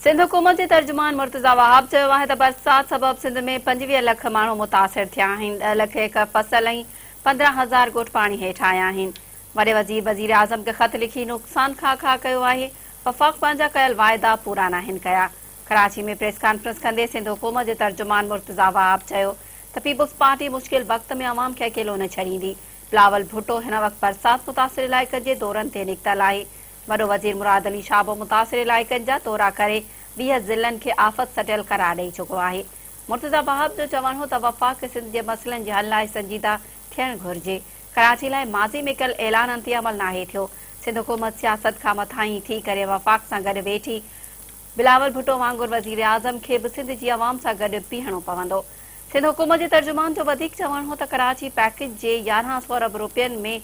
सिंध हुकूमत जे तर्जुमान मुर्तज़ा वहाब चयो आहे त बरसात सबब सिंध में 25 लख माण्हू मुतासिर थिया आहिनि। 10 लख एकड़ फसल ऐं 15,000 ॻोठ पाणी हेठि आया आहिनि। वॾे वज़ीर आज़म खे ख़त लिखी नुक़सान खां कयो आहे। वफ़ाक़ पंहिंजा कयल वाइदा पूरा नाहिनि कया। कराची में प्रेस कॉन्फ्रेंस कंदे सिंध हुकूमत जे तर्जुमान मुर्तज़ा वहाब चयो त पीपुल्स पार्टी मुश्किल वक़्त में अवाम खे अकेलो न छॾींदी। बिलावल भुट्टो हिन वक़्तु बरसात मुतासिर इलाइक़नि जे दौरनि ते निकितल आहे। वॾो वज़ीर मुराद अली शाबो मुतासिर इलाइक़नि जा दौरा करे 20 ज़िलनि खे आफ़त सटियल करार ॾेई चुको आहे। मुर्तज़ा वहाब जो चवणु हो त वफ़ाक़ सिंध जे मसइलनि जे हल लाइ संजीदा थियणु घुरिजे। कराची लाइ माज़ी में कयल ऐलाननि ते अमल नाहे थियो। सिंध हुकूमत सियासत खां मथां ई थी करे वफ़ाक़ सां गॾु वेठी। बिलावल भुट्टो वांगुरु वज़ीर आज़म खे बि सिंध जी अवाम सां गॾु बीहणो पवंदो। सिंध हुकूमत जे तर्जुमान जो वधीक चवणु हो त कराची पैकेज जे 1100 अरब रुपयनि में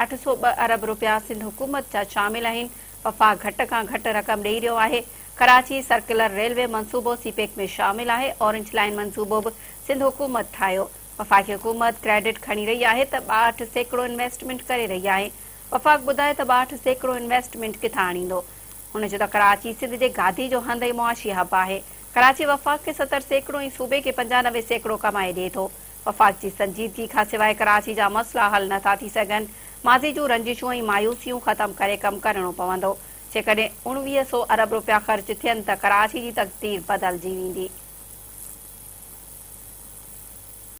802 अरब रुपया सिंध हुकूमत जा शामिल आहिनि। वफ़ाक़ घटि खां घटि रक़म ॾेई रहियो आहे। कराची सर्कुलर रेलवे मंसूबो सीपेक में शामिल आहे। ऑरेंज लाइन मंसूबो बि सिंध हुकूमत ठाहियो। वफ़ाक़ी हुकूमत क्रेडिट खणी रही आहे त 62% इन्वेस्टमेंट करे रही आहे। वफ़ाक़ ॿुधाए त 62% इन्वेस्टमेंट किथां आणींदो। हुन चयो त कराची सिंध जे गादी जो हंध ऐं मुआशी हब आहे। कराची वफ़ाक़ खे 70% ऐं सूबे खे 95% कमाए ॾिए थो। वफ़ाक़ जी संजीदगी खां सवाइ कराची जा मसइला हल नथा थी सघनि। माज़ी जूं रंजिशूं ऐं मायूसियूं ख़तमु करे कमु करणो पवंदो। जेकॾहिं 1900 अरब रुपया ख़र्च थियनि त कराची जी तक़दीर बदिलजी वेंदी।